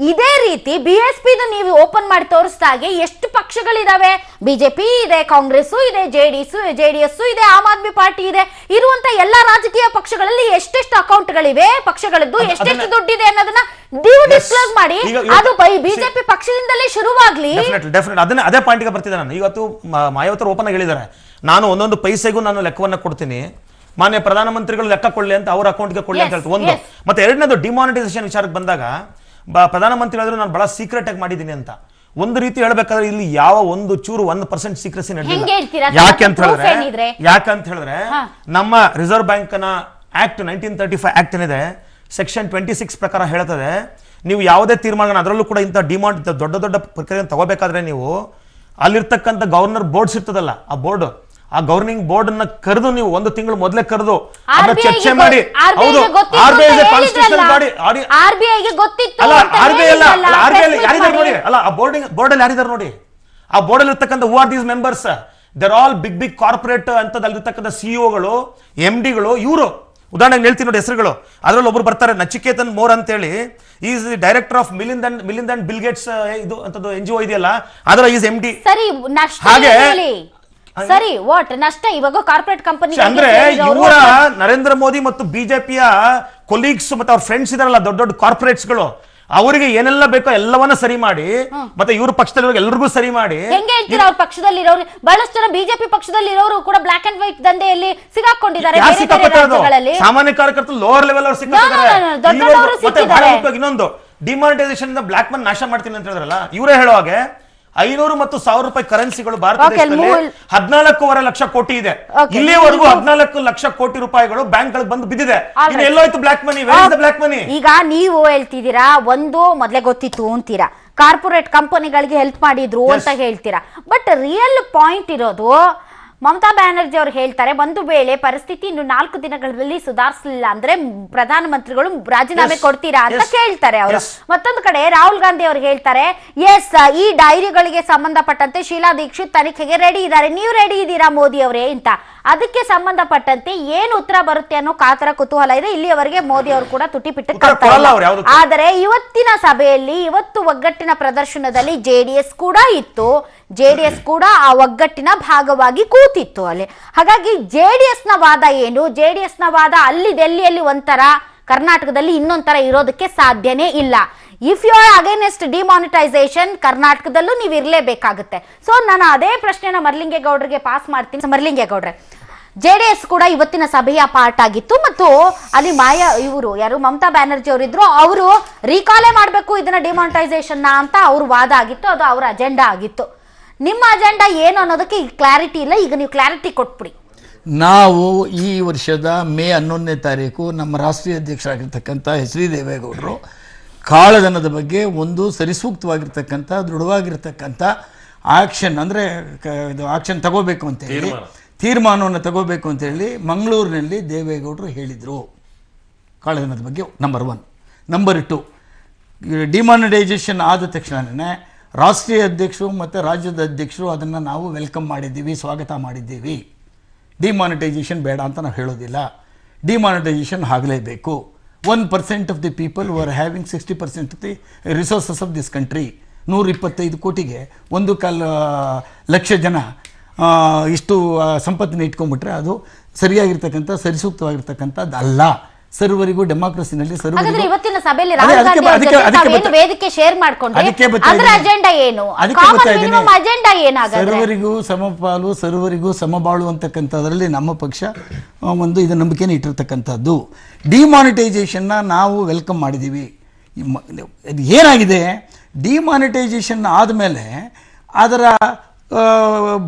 ಇದೇ ರೀತಿ BSP ನೀವು ಓಪನ್ ಮಾಡಿ ತೋರಿಸಿದಾಗೆ ಎಷ್ಟು ಪಕ್ಷಗಳಿದಾವೆ? ಬಿಜೆಪಿ ಇದೆ, ಕಾಂಗ್ರೆಸ್ ಇದೆ, JDS ಇದೆ, ಆಮ್ ಆದ್ಮಿ ಪಾರ್ಟಿ ಇದೆ. ಇರುವಂತ ಎಲ್ಲಾ ರಾಜಕೀಯ ಪಕ್ಷಗಳಲ್ಲಿ ಎಷ್ಟೆಷ್ಟು ಅಕೌಂಟ್ಗಳಿವೆ, ಪಕ್ಷಗಳದ್ದು ಎಷ್ಟೆಷ್ಟು ದುಡ್ಡಿದೆ ಅನ್ನೋದನ್ನ ನೀವು ಡಿಸ್ಕ್ಲೋಸ್ ಮಾಡಿ. ಅದು ಬಿಜೆಪಿ ಪಕ್ಷದಿಂದಲೇ ಶುರುವಾಗ್ಲಿ. ಅದನ್ನ ಅದೇ ಪಾಯಿಂಟ್ಗೆ ಬರ್ತಿದ್ದೆ ನಾನು. ಇವತ್ತು ಮಾಯಾವತರು ಓಪನ್ ಆಗಿ ಹೇಳಿದ್ದಾರೆ, ನಾನು ಒಂದೊಂದು ಪೈಸೆಗೂ ನಾನು ಲೆಕ್ಕವನ್ನ ಕೊಡ್ತೀನಿ, ಮಾನ್ಯ ಪ್ರಧಾನಮಂತ್ರಿಗಳು ಲೆಕ್ಕ ಕೊಡ್ಲಿ ಅಂತ ಅವ್ರ ಅಕೌಂಟ್ಗೆ ಕೊಡ್ಲಿ ಅಂತ ಹೇಳ್ತಾರೆ. ಒಂದು ಮತ್ತೆ ಎರಡನೇದು ಡಿಮಾನಿಟೈಸೇಷನ್ ವಿಚಾರಕ್ಕೆ ಬಂದಾಗ ಪ್ರಧಾನಮಂತ್ರಿ ಆದ್ರೂ ನಾನು ಬಹಳ ಸೀಕ್ರೆಟ್ ಆಗಿ ಮಾಡಿದ್ದೀನಿ ಅಂತ ಒಂದು ರೀತಿ ಹೇಳ್ಬೇಕಾದ್ರೆ ಇಲ್ಲಿ ಯಾವ ಒಂದು ಚೂರು 1% ಸೀಕ್ರೆಸಿ ನಡೆದಿಲ್ಲ. ಯಾಕಂತ ಹೇಳಿದ್ರೆ ನಮ್ಮ ರಿಸರ್ವ್ ಬ್ಯಾಂಕ್ ನ ಆಕ್ಟ್ 1935 ಆಕ್ಟ್ ಏನಿದೆ ಸೆಕ್ಷನ್ 26 ಪ್ರಕಾರ ಹೇಳ್ತದೆ, ನೀವು ಯಾವುದೇ ತೀರ್ಮಾನ ಅದರಲ್ಲೂ ಕೂಡ ಇಂಥ ಡಿಮಾಂಡ್ ದೊಡ್ಡ ದೊಡ್ಡ ಪ್ರಕ್ರಿಯೆ ತಗೋಬೇಕಾದ್ರೆ ನೀವು ಅಲ್ಲಿರ್ತಕ್ಕಂಥ ಗವರ್ನರ್ ಬೋರ್ಡ್ಸ್ ಇರ್ತದಲ್ಲ, ಆ ಗವರ್ನಿಂಗ್ ಬೋರ್ಡ್ ಅನ್ನ ಕರೆದು ನೀವು ಒಂದು ತಿಂಗಳು ಮೊದಲೇ ಕರೆದು ಚರ್ಚೆ ಮಾಡಿ. ಹೌದು, RBI ಕಾನ್ಸ್ಟಿಟ್ಯೂಷನಲ್ ಬಾಡಿ. ಯಾರಿದ್ದಾರೆ ನೋಡಿ, ಅಲ್ಲ ಆ ಬೋರ್ಡ್ ಅಲ್ಲಿ ಯಾರಿದ್ದಾರೆ ನೋಡಿ, ಆ ಬೋರ್ಡ್ ಅಲ್ಲಿ ಇರ್ತಕ್ಕಂಥ who are these members? There all big corporate ಅಂತದಲ್ಲಿರ್ತಕ್ಕಂಥ ಸಿಇಒಗಳು, MDಗಳು. ಇವರು ಉದಾಹರಣೆಗೆ ಹೇಳ್ತೀನಿ ನೋಡಿ ಹೆಸರುಗಳು. ಅದರಲ್ಲಿ ಒಬ್ರು ಬರ್ತಾರೆ, ನಚಿಕೇತನ್ ಮೋರ್ ಅಂತೇಳಿ, is director of Melinda and Bill Gates ಇದು ಅಂತದ್ದು NGO ಇದೆಯಲ್ಲ, ಅದರ ಈಸ್ MD. ಹಾಗೆ ಸರಿ, ವಾಟ್ ನಷ್ಟ ಇವಾಗ ಕಾರ್ಪೊರೇಟ್ ಕಂಪನಿ ಅಂದ್ರೆ ಇವರ ನರೇಂದ್ರ ಮೋದಿ ಮತ್ತು ಬಿಜೆಪಿಯ ಕೊಲೀಗ್ಸ್ ಮತ್ತೆ ಅವ್ರ ಫ್ರೆಂಡ್ಸ್ ಇದಾರಲ್ಲ ದೊಡ್ಡ ದೊಡ್ಡ ಕಾರ್ಪೊರೇಟ್ಸ್ ಗಳು, ಅವರಿಗೆ ಏನೆಲ್ಲ ಬೇಕೋ ಎಲ್ಲವನ್ನ ಸರಿ ಮಾಡಿ, ಮತ್ತೆ ಇವ್ರ ಪಕ್ಷದಲ್ಲಿ ಎಲ್ಲರಿಗೂ ಸರಿ ಮಾಡಿ. ಹೆಂಗೆ ಹೇಳ್ತೀರಾ? ಅವ್ರ ಪಕ್ಷದಲ್ಲಿ ಇರೋರು ಬಹಳಷ್ಟು ಜನ ಬಿಜೆಪಿ ಪಕ್ಷದಲ್ಲಿ ಇರೋರು ಕೂಡ ಬ್ಲಾಕ್ ಅಂಡ್ ವೈಟ್ ದಂಧೆಯಲ್ಲಿ ಸಿಗಾಕೊಂಡಿದ್ದಾರೆ. ಸಾಮಾನ್ಯ ಕಾರ್ಯಕರ್ತರು ಲೋವರ್ ಲೆವೆಲ್ ಅವರು ಸಿಕ್ಕಿದ್ದಾರೆ. ಇನ್ನೊಂದು ಡಿಮಾನಿಟೈಸೇಷನ್ ಬ್ಲಾಕ್ ಮನಿ ನಾಶ ಮಾಡ್ತೀನಿ ಅಂತ ಹೇಳಿದ್ರಲ್ಲ, ಇವರೇ ಹೇಳೋ ಹಾಗೆ 500 ಮತ್ತು 1000 ರೂಪಾಯಿ ಕರೆನ್ಸಿಗಳು ಭಾರತ ದೇಶದಲ್ಲಿ 14.5 ಲಕ್ಷ ಕೋಟಿ ಇದೆ. ಇಲ್ಲಿವರೆಗೂ 14 ಲಕ್ಷ ಕೋಟಿ ರೂಪಾಯಿಗಳು ಬ್ಯಾಂಕ್ ಗಳಿಗೆ ಬಂದು ಬಿದ್ದಿದೆ. ಎಲ್ಲೋಯ್ತು ಬ್ಲಾಕ್ ಮನಿ? ಬ್ಲಾಕ್ ಮನಿ ಈಗ ನೀವು ಹೇಳ್ತಿದ್ದೀರಾ, ಒಂದು ಮೊದಲೇ ಗೊತ್ತಿತ್ತು ಅಂತೀರಾ, ಕಾರ್ಪೊರೇಟ್ ಕಂಪನಿಗಳಿಗೆ ಹೆಲ್ಪ್ ಮಾಡಿದ್ರು ಅಂತ ಹೇಳ್ತೀರಾ. ಬಟ್ ರಿಯಲ್ ಪಾಯಿಂಟ್ ಇರೋದು, ಮಮತಾ ಬ್ಯಾನರ್ಜಿ ಅವರು ಹೇಳ್ತಾರೆ, ಒಂದು ವೇಳೆ ಪರಿಸ್ಥಿತಿ ಇನ್ನು 4 ದಿನಗಳಲ್ಲಿ ಸುಧಾರಿಸಲಿಲ್ಲ ಅಂದ್ರೆ ಪ್ರಧಾನಮಂತ್ರಿಗಳು ರಾಜೀನಾಮೆ ಕೊಡ್ತೀರಾ ಅಂತ ಕೇಳ್ತಾರೆ ಅವರು. ಮತ್ತೊಂದು ಕಡೆ ರಾಹುಲ್ ಗಾಂಧಿ ಅವರು ಹೇಳ್ತಾರೆ, ಎಸ್ ಈ ಡೈರಿಗಳಿಗೆ ಸಂಬಂಧಪಟ್ಟಂತೆ ಶೀಲಾ ದೀಕ್ಷಿತ್ ತನಿಖೆಗೆ ರೆಡಿ ಇದ್ದಾರೆ, ನೀವು ರೆಡಿ ಇದ್ದೀರಾ ಮೋದಿ ಅವರೇ ಅಂತ. ಅದಕ್ಕೆ ಸಂಬಂಧಪಟ್ಟಂತೆ ಏನು ಉತ್ತರ ಬರುತ್ತೆ ಅನ್ನೋ ಕಾತರ ಕುತೂಹಲ ಇದೆ. ಇಲ್ಲಿಯವರೆಗೆ ಮೋದಿ ಅವರು ಕೂಡ ತುಟಿ ಪಿಟ್ಟು. ಆದರೆ ಇವತ್ತಿನ ಸಭೆಯಲ್ಲಿ, ಇವತ್ತು ಒಗ್ಗಟ್ಟಿನ ಪ್ರದರ್ಶನದಲ್ಲಿ JDS ಕೂಡ ಇತ್ತು. JDS ಕೂಡ ಆ ಒಗ್ಗಟ್ಟಿನ ಭಾಗವಾಗಿ ಕೂತಿತ್ತು ಅಲ್ಲಿ. ಹಾಗಾಗಿ JDS ನ ವಾದ ಏನು? JDS ನ ವಾದ ಅಲ್ಲಿ ಡೆಲ್ಲಿಯಲ್ಲಿ ಒಂಥರ, ಕರ್ನಾಟಕದಲ್ಲಿ ಇನ್ನೊಂಥರ ಇರೋದಕ್ಕೆ ಸಾಧ್ಯನೇ ಇಲ್ಲ. If you are against demonetisation, ಕರ್ನಾಟಕದಲ್ಲೂ ನೀವು ಇರಲೇಬೇಕಾಗುತ್ತೆ. ಸೊ ನಾನು ಅದೇ ಪ್ರಶ್ನೆನ ಮರಲಿಂಗೇಗೌಡರಿಗೆ ಪಾಸ್ ಮಾಡ್ತೀನಿ. ಮರಲಿಂಗೇಗೌಡ್ರೆ, JDS ಕೂಡ ಇವತ್ತಿನ ಸಭೆಯ ಪಾರ್ಟ್ ಆಗಿತ್ತು ಮತ್ತು ಅಲ್ಲಿ ಇವರು ಯಾರು ಮಮತಾ ಬ್ಯಾನರ್ಜಿ ಅವರಿದ್ರು, ಅವರು ರೀಕಾಲೇ ಮಾಡಬೇಕು ಇದನ್ನ ಡಿಮಾನಿಟೈಸೇಷನ್ ಅಂತ ಅವ್ರ ವಾದ ಆಗಿತ್ತು, ಅದು ಅವರ ಅಜೆಂಡಾ ಆಗಿತ್ತು. ನಿಮ್ಮ ಅಜೆಂಡಾ ಏನು ಅನ್ನೋದಕ್ಕೆ ಕ್ಲಾರಿಟಿ ಇಲ್ಲ. ಈಗ ನೀವು ಕ್ಲಾರಿಟಿ ಕೊಟ್ಬಿಡಿ. ನಾವು ಈ ವರ್ಷದ ಮೇ 11ನೇ ತಾರೀಕು ನಮ್ಮ ರಾಷ್ಟ್ರೀಯ ಅಧ್ಯಕ್ಷರಾಗಿರ್ತಕ್ಕಂಥ HD ದೇವೇಗೌಡರು ಕಾಳಧನದ ಬಗ್ಗೆ ಒಂದು ಸರಿಸೂಕ್ತವಾಗಿರ್ತಕ್ಕಂಥ ದೃಢವಾಗಿರ್ತಕ್ಕಂಥ ಆಕ್ಷನ್, ಅಂದರೆ ಇದು ಆಕ್ಷನ್ ತಗೋಬೇಕು ಅಂತ ಹೇಳಿ, ತೀರ್ಮಾನವನ್ನು ತಗೋಬೇಕು ಅಂತ ಹೇಳಿ ಮಂಗಳೂರಿನಲ್ಲಿ ದೇವೇಗೌಡರು ಹೇಳಿದರು ಕಾಳಧನದ ಬಗ್ಗೆ. ನಂಬರ್ 1. ನಂಬರ್ 2, ಡಿಮಾನಿಟೈಸೇಷನ್ ಆದ ತಕ್ಷಣವೇ ರಾಷ್ಟ್ರೀಯ ಅಧ್ಯಕ್ಷರು ಮತ್ತು ರಾಜ್ಯದ ಅಧ್ಯಕ್ಷರು ಅದನ್ನು ನಾವು ವೆಲ್ಕಮ್ ಮಾಡಿದ್ದೀವಿ, ಸ್ವಾಗತ ಮಾಡಿದ್ದೀವಿ. ಡಿಮಾನಿಟೈಸೇಷನ್ ಬೇಡ ಅಂತ ನಾವು ಹೇಳೋದಿಲ್ಲ, ಡಿಮಾನಿಟೈಸೇಷನ್ ಆಗಲೇಬೇಕು. 1% of the people who are having 60% of the resources of this country. 125 ಕೋಟಿಗೆ 1.25 ಲಕ್ಷ ಜನ ಇಷ್ಟು ಸಂಪತ್ತನ್ನು ಇಟ್ಕೊಂಡ್ಬಿಟ್ರೆ ಅದು ಸರಿಯಾಗಿರ್ತಕ್ಕಂಥ ಸರಿಸೂಕ್ತವಾಗಿರ್ತಕ್ಕಂಥದ್ದು ಅಲ್ಲ. ಸರ್ವರಿಗೂ ಡೆಮಾಕ್ರಸಿನಲ್ಲಿ ಇವತ್ತಿನ ಸಭೆಯಲ್ಲಿ ವೇದಿಕೆ ಶೇರ್ ಸರ್ವರಿಗೂ ಸಮಪಾಲು, ಸರ್ವರಿಗೂ ಸಮಬಾಳು ಅಂತಕ್ಕಂಥದ್ರಲ್ಲಿ ನಮ್ಮ ಪಕ್ಷ ಒಂದು ಇದು ನಂಬಿಕೆನೇ ಇಟ್ಟಿರ್ತಕ್ಕಂಥದ್ದು. ಡಿಮಾನಿಟೈಸೇಷನ್ನ ನಾವು ವೆಲ್ಕಮ್ ಮಾಡಿದ್ದೀವಿ. ಏನಾಗಿದೆ, ಡಿಮಾನಿಟೈಸೇಷನ್ ಆದಮೇಲೆ ಅದರ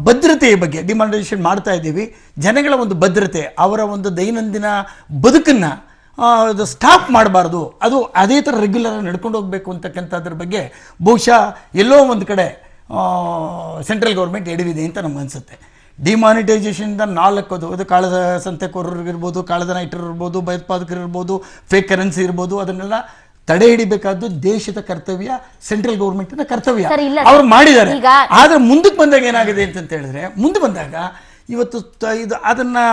ಭದ್ರತೆಯ ಬಗ್ಗೆ ಡಿಮಾನಿಟೈಸೇಷನ್ ಮಾಡ್ತಾ ಇದ್ದೀವಿ. ಜನಗಳ ಒಂದು ಭದ್ರತೆ, ಅವರ ಒಂದು ದೈನಂದಿನ ಬದುಕನ್ನು ಅದು ಸ್ಟಾಪ್ ಮಾಡಬಾರ್ದು, ಅದು ಅದೇ ಥರ ರೆಗ್ಯುಲರ್ ನಡ್ಕೊಂಡು ಹೋಗಬೇಕು ಅಂತಕ್ಕಂಥದ್ರ ಬಗ್ಗೆ ಬಹುಶಃ ಎಲ್ಲೋ ಒಂದು ಕಡೆ ಸೆಂಟ್ರಲ್ ಗೌರ್ಮೆಂಟ್ ಎಡವಿದೆ ಅಂತ ನಮ್ಗೆ ಅನಿಸುತ್ತೆ. ಡಿಮಾನಿಟೈಸೇಷನ್ದ 4 ಅದು ಕಾಳದ ಸಂತೆಕೋರರಿರ್ಬೋದು, ಕಾಳಧನ ಇಟ್ಟಿರ್ಬೋದು, ಭಯೋತ್ಪಾದಕರಿರ್ಬೋದು, ಫೇಕ್ ಕರೆನ್ಸಿ ಇರ್ಬೋದು, ಅದನ್ನೆಲ್ಲ ತಡೆ ಹಿಡಿಬೇಕಾದ್ದು ದೇಶದ ಕರ್ತವ್ಯ, ಸೆಂಟ್ರಲ್ ಗೌರ್ಮೆಂಟಿನ ಕರ್ತವ್ಯ. ಅವ್ರು ಮಾಡಿದ್ದಾರೆ. ಆದರೆ ಮುಂದಕ್ಕೆ ಬಂದಾಗ ಏನಾಗಿದೆ ಅಂತ ಹೇಳಿದ್ರೆ, ಮುಂದೆ ಬಂದಾಗ ಇವತ್ತು ಇದು ಅದನ್ನು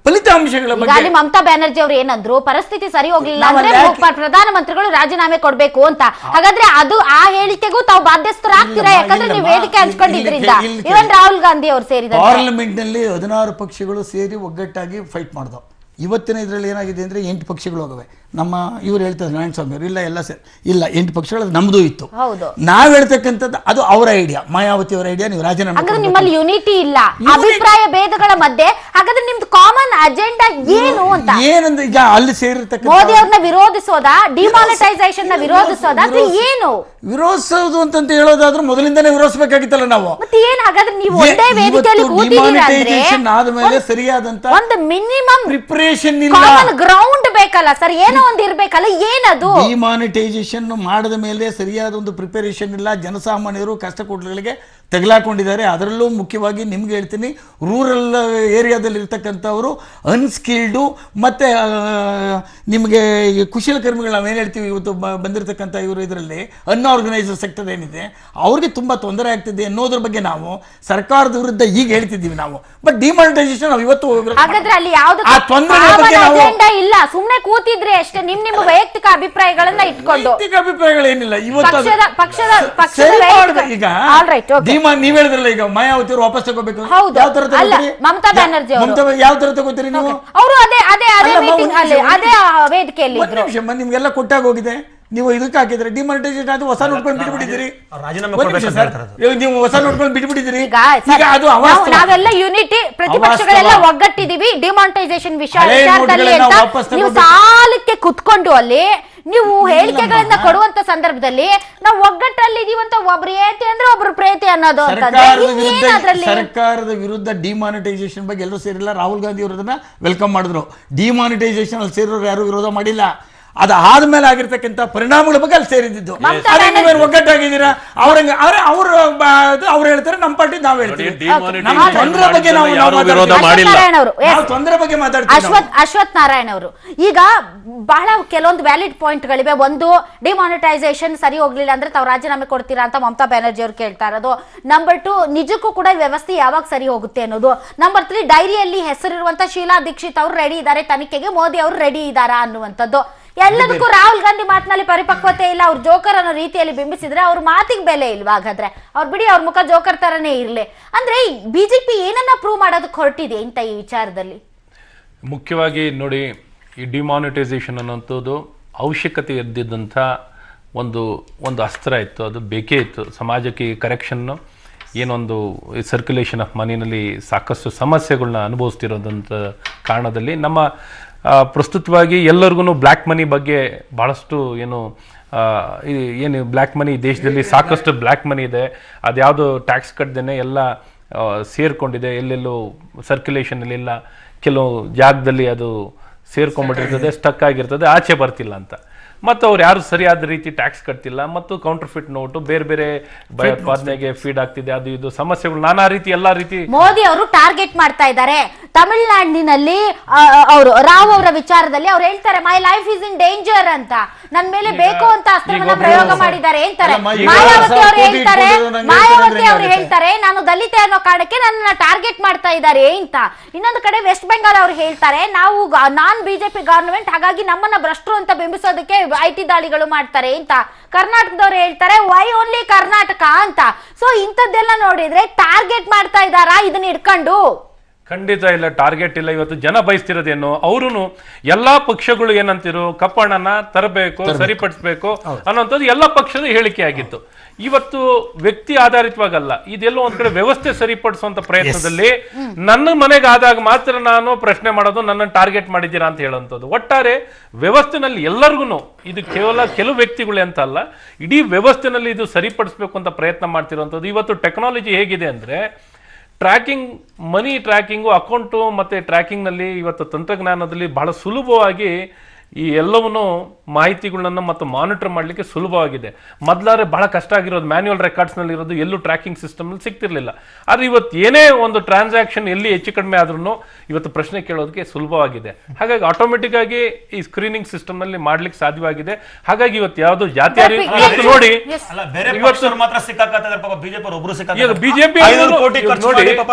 ಫಲಿತಾಂಶಗಳ ಈಗ ಬಗ್ಗೆ ಅಲ್ಲಿ ಮಮತಾ ಬ್ಯಾನರ್ಜಿ ಅವರು ಏನಂದ್ರು, ಪರಿಸ್ಥಿತಿ ಸರಿ ಹೋಗ್ಲಿಲ್ಲ ಅಂದ್ರೆ ನಾವಲ್ಲಿ ಪ್ರಧಾನಮಂತ್ರಿಗಳು ರಾಜೀನಾಮೆ ಕೊಡ್ಬೇಕು ಅಂತ. ಹಾಗಾದ್ರೆ ಅದು ಆ ಹೇಳಿಕೆಗೂ ತಾವು ಬಾಧ್ಯಸ್ಥರಾಗ್ತೀರಾ? ಯಾಕಂದ್ರೆ ನೀವು ವೇದಿಕೆ ಹಂಚ್ಕೊಂಡಿದ್ರಿಂದ, ಇವನ್ ರಾಹುಲ್ ಗಾಂಧಿ ಅವರು ಸೇರಿದಂತೆ ಪಾರ್ಲಿಮೆಂಟ್ ನಲ್ಲಿ 16 ಪಕ್ಷಗಳು ಸೇರಿ ಒಗ್ಗಟ್ಟಾಗಿ ಫೈಟ್ ಮಾಡ್ದವು. ಇವತ್ತಿನ ಇದರಲ್ಲಿ ಏನಾಗಿದೆ ಅಂದ್ರೆ 8 ಪಕ್ಷಗಳು ಹೋಗವೆ. ನಮ್ಮ ಇವ್ರು ಹೇಳ್ತಾರೆ ನಾರಾಯಣ ಸ್ವಾಮಿ ಅವರು, ಇಲ್ಲ ಎಲ್ಲ ಸೇರಿ ಇಲ್ಲ 8 ಪಕ್ಷಗಳು ನಮ್ದು ಇತ್ತು. ನಾವ್ ಹೇಳ್ತಕ್ಕಂಥದ್ದು ಅದು ಅವರ ಐಡಿಯಾ, ಮಾಯಾವತಿ ಅವರ ಐಡಿಯಾ. ನೀವು ರಾಜೀನಾಮೆ ಹಾಗಾದ್ರೆ ನಿಮ್ಮಲ್ಲಿ ಯುನಿಟಿ ಇಲ್ಲ, ಅಭಿಪ್ರಾಯ ಭೇದಗಳ ಮಧ್ಯೆ. ಹಾಗಾದ್ರೆ ನಿಮ್ದು ಕಾಮನ್ ಅಜೆಂಡಾ ಏನು ಅಂತ? ಏನಂದ್ರೆ ಈಗ ಅಲ್ಲಿ ಸೇರಿರ್ತಕ್ಕಂಥ ಮೋದಿ ಅವ್ರನ್ನ ವಿರೋಧಿಸೋದಾ, ಡಿಮಾನಿಟೈಸೇಷನ್ ನ ವಿರೋಧಿಸೋದಾ, ಅದು ಏನು? ವಿರೋಧಿಸೋದು ಅಂತ ಹೇಳೋದಾದ್ರೂ ಮೊದಲಿಂದಾನೇ ವಿರೋಧಿಸಬೇಕಾಗಿತ್ತಲ್ಲ ನಾವು. ಮತ್ತೆ ಏನ್ ಹಾಗಾದ್ರೆ ನೀವು ಒಂದೇ ವೇದಿಕೆಯಲ್ಲಿ ಡಿಮಾನಿಟೈಸೇಷನ್ ಆದ್ಮೇಲೆ ಸರಿಯಾದಂತ ಒಂದು ಮಿನಿಮಮ್ ಪ್ರಿಪರೇಷನ್ ಇಲ್ಲ, ಕಾಮನ್ ಗ್ರೌಂಡ್ ಬೇಕಲ್ಲ ಸರ್, ಏನೋ ಒಂದು ಇರ್ಬೇಕಲ್ಲ, ಏನದು? ಡಿಮಾನಿಟೈಸೇಷನ್ ಮಾಡಿದ ಮೇಲೆ ಸರಿಯಾದ ಒಂದು ಪ್ರಿಪರೇಷನ್ ಇಲ್ಲ. ಜನಸಾಮಾನ್ಯರು ಕಷ್ಟಕೋಟಗಳಿಗೆ ತಗಲಾಕೊಂಡಿದ್ದಾರೆ. ಅದರಲ್ಲೂ ಮುಖ್ಯವಾಗಿ ನಿಮ್ಗೆ ಹೇಳ್ತೀನಿ, ರೂರಲ್ ಏರಿಯಾದಲ್ಲಿ ಇರ್ತಕ್ಕಂಥವರು ಅನ್ಸ್ಕಿಲ್ಡು ಮತ್ತೆ ನಿಮಗೆ ಕುಶಲಕರ್ಮಿಗಳು ನಾವೇನು ಹೇಳ್ತೀವಿ ಇವತ್ತು ಬಂದಿರತಕ್ಕಂಥ ಇವರು ಇದರಲ್ಲಿ ಅನ್ಆರ್ಗನೈಸ್ಡ್ ಸೆಕ್ಟರ್ ಏನಿದೆ ಅವ್ರಿಗೆ ತುಂಬಾ ತೊಂದರೆ ಆಗ್ತಿದೆ ಅನ್ನೋದ್ರ ಬಗ್ಗೆ ನಾವು ಸರ್ಕಾರದ ವಿರುದ್ಧ ಈಗ ಹೇಳ್ತಿದ್ದೀವಿ ನಾವು. ಬಟ್ ಡಿಮಾನಿಟೈಸೇಷನ್ ನಾವು ಇವತ್ತು ಹಾಗಾದ್ರೆ ಅಲ್ಲಿ ಯಾವ್ದು ಆ ತೊಂದರೆ ಬಗ್ಗೆ ನಾವು ಅಜೆಂಡಾ ಇಲ್ಲ, ಸುಮ್ನೆ ಕೂತಿದ್ರೆ ಅಷ್ಟೇ ನಿಮ್ಮ ವೈಯಕ್ತಿಕ ಅಭಿಪ್ರಾಯಗಳನ್ನ ಇಟ್ಕೊಂಡು. ವೈಯಕ್ತಿಕ ಅಭಿಪ್ರಾಯಗಳೇನಿಲ್ಲ ಇವತ್ತು ಈಗ ನೀವ್ ಹೇಳಿದ್ರಲ್ಲ, ಈಗ ಮಾಯಾವತಿ ಅವರು ವಾಪಸ್ ತಗೋಬೇಕು. ಯಾವ ತರ ತಗೋತೀರಿ? ಮಮತಾ ಬ್ಯಾನರ್ಜಿ ಅವರು ಯಾವ ತರ ತಗೋತೀರಿ ನೀವು? ಅವರು ಅದೇ ಮೀಟಿಂಗ್ ಅಲ್ಲಿ ಅದೇ ವೇದಿಕೆಯಲ್ಲಿ ಇದ್ರು. ನಿಮ್ಗೆಲ್ಲ ಕೊಟ್ಟಾಗ ಹೋಗಿದೆ. ನೀವು ಇದಕ್ಕೆ ಹಾಕಿದ್ರೆ ಡಿಮಾನಿಟೈಸೇಷನ್ ಅದು ಹೊಸ ನೋಡ್ಕೊಂಡು ಬಿಟ್ಬಿಟ್ಟಿದ್ದೀರಿ. ನೀವು ಹೊಸ ನೋಡ್ಕೊಂಡು ಬಿಟ್ಬಿಟ್ಟಿದ್ದೀರಿ. ನಾವೆಲ್ಲ ಯೂನಿಟಿ, ಪ್ರತಿಪಕ್ಷಗಳೆಲ್ಲ ಒಗ್ಗಟ್ಟಿದೀವಿ ಡಿಮಾನಿಟೈಸೇಷನ್ ವಿಚಾರದಲ್ಲಿ ಅಂತ ನೀವು ಸಾಲಕ್ಕೆ ಕುತ್ಕೊಂಡು ಅಲ್ಲಿ ನೀವು ಹೇಳಿಕೆಗಳನ್ನ ಕೊಡುವಂತ ಸಂದರ್ಭದಲ್ಲಿ ನಾವು ಒಗ್ಗಟ್ಟಲ್ಲಿ ಇದೀವಂತ ಒಬ್ರು ಏತಿ ಅಂದ್ರೆ ಒಬ್ರು ಪ್ರೇತಿ ಅನ್ನೋದು. ಸರ್ಕಾರದ ವಿರುದ್ಧ ಡಿಮಾನಿಟೈಸೇಷನ್ ಬಗ್ಗೆ ಎಲ್ಲರೂ ಸೇರಿಲ್ಲ. ರಾಹುಲ್ ಗಾಂಧಿ ಅವರನ್ನ ವೆಲ್ಕಮ್ ಮಾಡಿದ್ರು. ಡಿಮಾನಿಟೈಸೇಷನ್ ಅಲ್ಲಿ ಸೇರೋರು ಯಾರು ವಿರೋಧ ಮಾಡಿಲ್ಲ. ಅದಾದ್ಮೇಲೆ ಆಗಿರ್ತಕ್ಕಂಥ ಪರಿಣಾಮಗಳ ಬಗ್ಗೆ ಅಲ್ಲಿ ಸೇರಿದ್ದು. ಒಗ್ಗಟ್ಟಾಗಿದ್ದೀರಾ? ಅವ್ರು ಹೇಳ್ತಾರೆ, ನಮ್ಮ ಪಾರ್ಟಿ ನಾವು ಹೇಳ್ತೀವಿ. ತೊಂದರೆ ಬಗ್ಗೆ ತೊಂದರೆ ಬಗ್ಗೆ ಮಾತಾಡ್ತೀವಿ. ಅಶ್ವಥ್ ನಾರಾಯಣ್ ಅವರು ಈಗ ಬಹಳ ಕೆಲವೊಂದು ವ್ಯಾಲಿಡ್ ಪಾಯಿಂಟ್ ಗಳಿವೆ. ಒಂದು, ಡಿಮಾನಿಟೈಸೇಷನ್ ಸರಿ ಹೋಗ್ಲಿಲ್ಲ ಅಂದ್ರೆ ತಾವು ರಾಜೀನಾಮೆ ಕೊಡ್ತೀರಾ ಅಂತ ಮಮತಾ ಬ್ಯಾನರ್ಜಿ ಅವರು ಕೇಳ್ತಾ ಇರೋದು. ನಂಬರ್ 2, ನಿಜಕ್ಕೂ ಕೂಡ ವ್ಯವಸ್ಥೆ ಯಾವಾಗ ಸರಿ ಹೋಗುತ್ತೆ ಅನ್ನೋದು. ನಂಬರ್ 3, ಡೈರಿಯಲ್ಲಿ ಹೆಸರಿರುವಂತ ಶೀಲಾ ದೀಕ್ಷಿತ್ ಅವರು ರೆಡಿ ಇದ್ದಾರೆ ತನಿಖೆಗೆ, ಮೋದಿ ಅವರು ರೆಡಿ ಇದ್ದಾರಾ ಅನ್ನುವಂಥದ್ದು. ಎಲ್ಲದಕ್ಕೂ ರಾಹುಲ್ ಗಾಂಧಿ ಮಾತಿನಲ್ಲಿ ಪರಿಪಕ್ವತೆ ಇಲ್ಲ. ಅವ್ರು ಜೋಕರ್ ಅನ್ನೋ ರೀತಿಯಲ್ಲಿ ಬಿಂಬಿಸಿದ್ರೆ ಅವ್ರ ಮಾತಿಗೆ ಬೆಲೆ ಇಲ್ವಾ? ಹಾಗಾದ್ರೆ ಅವ್ರು ಬಿಡಿ, ಅವ್ರ ಮುಖ ಜೋಕರ್ ತರನೇ ಇರ್ಲಿ. ಅಂದ್ರೆ ಬಿಜೆಪಿ ಏನನ್ನ ಪ್ರೂವ್ ಮಾಡೋದಕ್ಕೆ ಹೊರಟಿದೆ ಅಂತ ಈ ವಿಚಾರದಲ್ಲಿ? ಮುಖ್ಯವಾಗಿ ನೋಡಿ, ಈ ಡಿಮಾನಿಟೈಸೇಷನ್ ಅನ್ನೋಂಥದ್ದು ಅವಶ್ಯಕತೆ ಇದ್ದಿದ್ದಂಥ ಒಂದು ಅಸ್ತ್ರ ಇತ್ತು. ಅದು ಬೇಕೇ ಇತ್ತು ಸಮಾಜಕ್ಕೆ. ಈ ಕರೆಕ್ಷನ್ನು ಏನೊಂದು ಸರ್ಕ್ಯುಲೇಷನ್ ಆಫ್ ಮನಿನಲ್ಲಿ ಸಾಕಷ್ಟು ಸಮಸ್ಯೆಗಳನ್ನ ಅನುಭವಿಸ್ತಿರೋದಂಥ ಕಾರಣದಲ್ಲಿ ನಮ್ಮ ಪ್ರಸ್ತುತವಾಗಿ ಎಲ್ಲರಿಗೂ ಬ್ಲ್ಯಾಕ್ ಮನಿ ಬಗ್ಗೆ ಭಾಳಷ್ಟು ಏನು ಬ್ಲ್ಯಾಕ್ ಮನಿ ದೇಶದಲ್ಲಿ ಸಾಕಷ್ಟು ಬ್ಲ್ಯಾಕ್ ಮನಿ ಇದೆ. ಅದ್ಯಾವುದು ಟ್ಯಾಕ್ಸ್ ಕಟ್ಟದೇನೆ ಎಲ್ಲ ಸೇರ್ಕೊಂಡಿದೆ. ಎಲ್ಲೆಲ್ಲೋ ಸರ್ಕ್ಯುಲೇಷನಲ್ಲಿಲ್ಲ, ಕೆಲವು ಜಾಗದಲ್ಲಿ ಅದು ಸೇರ್ಕೊಂಡ್ಬಿಟ್ಟಿರ್ತದೆ, ಸ್ಟಕ್ ಆಗಿರ್ತದೆ, ಆಚೆ ಬರ್ತಿಲ್ಲ ಅಂತ. ಮತ್ತು ಅವ್ರು ಯಾರು ಸರಿಯಾದ ರೀತಿ ಟ್ಯಾಕ್ಸ್ ಕಟ್ತಿಲ್ಲ, ಮತ್ತು ಕೌಂಟರ್ಫಿಟ್ ನೋಟು ಬೇರೆ ಬೇರೆ ಭಯೋತ್ಪಾದನೆಗೆ ಫೀಡ್ ಆಗ್ತಿದೆ. ಅದು ಇದು ಸಮಸ್ಯೆಗಳು ನಾನಾ ರೀತಿ ಎಲ್ಲಾ ರೀತಿ ಮೋದಿ ಅವರು ಟಾರ್ಗೆಟ್ ಮಾಡ್ತಾ ಇದ್ದಾರೆ. ತಮಿಳುನಾಡಿನಲ್ಲಿ ಅವರು ರಾವ್ ಅವರ ವಿಚಾರದಲ್ಲಿ ಅವ್ರು ಹೇಳ್ತಾರೆ, my life is in danger ಅಂತ, ನನ್ ಮೇಲೆ ಬೇಕು ಅಂತ ಅಸ್ತ್ರವನ್ನ ಪ್ರಯೋಗ ಮಾಡಿದ್ದಾರೆ ಅಂತಾರೆ. ಮಾಯಾವತಿ ಅವರು ಹೇಳ್ತಾರೆ ನಾನು ದಲಿತ ಅನ್ನೋ ಕಾರಣಕ್ಕೆ ನನ್ನ ಟಾರ್ಗೆಟ್ ಮಾಡ್ತಾ ಇದ್ದಾರೆ ಅಂತ. ಇನ್ನೊಂದು ಕಡೆ ವೆಸ್ಟ್ ಬೆಂಗಾಲ್ ಅವರು ಹೇಳ್ತಾರೆ, ನಾವು ನಾನ್ ಬಿಜೆಪಿ ಗವರ್ನಮೆಂಟ್, ಹಾಗಾಗಿ ನಮ್ಮನ್ನ ಭ್ರಷ್ಟರು ಅಂತ ಬಿಂಬಿಸೋದಕ್ಕೆ ಐಟಿ ದಾಳಿಗಳು ಮಾಡ್ತಾರೆ ಅಂತ. ಕರ್ನಾಟಕದವ್ರು ಹೇಳ್ತಾರೆ ವೈ ಓನ್ಲಿ ಕರ್ನಾಟಕ ಅಂತ. ಸೊ ಇಂಥದ್ದೆಲ್ಲ ನೋಡಿದ್ರೆ ಟಾರ್ಗೆಟ್ ಮಾಡ್ತಾ ಇದ್ದಾರಾ ಇದನ್ನ ಇಟ್ಕೊಂಡು? ಖಂಡಿತ ಇಲ್ಲ, ಟಾರ್ಗೆಟ್ ಇಲ್ಲ. ಇವತ್ತು ಜನ ಬಯಸ್ತಿರೋದೇನು, ಅವರು ಎಲ್ಲಾ ಪಕ್ಷಗಳು ಏನಂತಿರು ಕಪ್ಪಣ್ಣನ ತರಬೇಕು, ಸರಿಪಡಿಸ್ಬೇಕು ಅನ್ನೋಂಥದ್ದು ಎಲ್ಲ ಪಕ್ಷದ ಹೇಳಿಕೆ ಆಗಿತ್ತು. ಇವತ್ತು ವ್ಯಕ್ತಿ ಆಧಾರಿತವಾಗಲ್ಲ, ಇದೆಲ್ಲೋ ಒಂದ್ ಕಡೆ ವ್ಯವಸ್ಥೆ ಸರಿಪಡಿಸುವಂತ ಪ್ರಯತ್ನದಲ್ಲಿ ನನ್ನ ಮನೆಗೆ ಆದಾಗ ಮಾತ್ರ ನಾನು ಪ್ರಶ್ನೆ ಮಾಡೋದು, ನನ್ನ ಟಾರ್ಗೆಟ್ ಮಾಡಿದ್ದೀರಾ ಅಂತ ಹೇಳುವಂಥದ್ದು. ಒಟ್ಟಾರೆ ವ್ಯವಸ್ಥೆನಲ್ಲಿ ಎಲ್ಲರಿಗೂ, ಇದು ಕೇವಲ ಕೆಲವು ವ್ಯಕ್ತಿಗಳೇ ಅಂತ ಅಲ್ಲ, ಇಡೀ ವ್ಯವಸ್ಥೆನಲ್ಲಿ ಇದು ಸರಿಪಡಿಸ್ಬೇಕು ಅಂತ ಪ್ರಯತ್ನ ಮಾಡ್ತಿರುವಂಥದ್ದು. ಇವತ್ತು ಟೆಕ್ನಾಲಜಿ ಹೇಗಿದೆ ಅಂದ್ರೆ, ಟ್ರ್ಯಾಕಿಂಗ್, ಮನಿ ಟ್ರ್ಯಾಕಿಂಗು, ಅಕೌಂಟು ಮತ್ತು ಟ್ರ್ಯಾಕಿಂಗ್ನಲ್ಲಿ ಇವತ್ತು ತಂತ್ರಜ್ಞಾನದಲ್ಲಿ ಬಹಳ ಸುಲಭವಾಗಿ ಈ ಎಲ್ಲವನ್ನೂ ಮಾಹಿತಿಗಳನ್ನ ಮತ್ತು ಮಾನಿಟರ್ ಮಾಡಲಿಕ್ಕೆ ಸುಲಭವಾಗಿದೆ. ಮೊದಲಾದ್ರೆ ಬಹಳ ಕಷ್ಟ ಆಗಿರೋದು, ಮ್ಯಾನ್ಯುವಲ್ ರೆಕಾರ್ಡ್ಸ್ನಲ್ಲಿ ಇರೋದು, ಎಲ್ಲೂ ಟ್ರ್ಯಾಕಿಂಗ್ ಸಿಸ್ಟಮ್ನಲ್ಲಿ ಸಿಗ್ತಿರ್ಲಿಲ್ಲ. ಆದರೆ ಇವತ್ತು ಏನೇ ಒಂದು ಟ್ರಾನ್ಸಾಕ್ಷನ್ ಎಲ್ಲಿ ಹೆಚ್ಚು ಕಡಿಮೆ ಆದ್ರೂ ಇವತ್ತು ಪ್ರಶ್ನೆ ಕೇಳೋದಕ್ಕೆ ಸುಲಭವಾಗಿದೆ. ಹಾಗಾಗಿ ಆಟೋಮೆಟಿಕ್ ಆಗಿ ಈ ಸ್ಕ್ರೀನಿಂಗ್ ಸಿಸ್ಟಮ್ನಲ್ಲಿ ಮಾಡ್ಲಿಕ್ಕೆ ಸಾಧ್ಯವಾಗಿದೆ. ಹಾಗಾಗಿ ಇವತ್ತು ಯಾವುದು ಜಾತಿಯಾರಿ ನೋಡಿ ಅಲ್ಲ, ಬೇರೆ ಪಕ್ಷದವ್ರು ಮಾತ್ರ ಸಿಕ್ಕಾಕತ್ತಿದ್ದಾರೆ ಪಾಪ, ಬಿಜೆಪಿ ಒಬ್ರು ಸಿಕ್ಕಾಕ ಬಿಜೆಪಿ 500 ಕೋಟಿ ಖರ್ಚು ಮಾಡಿ ಪಾಪ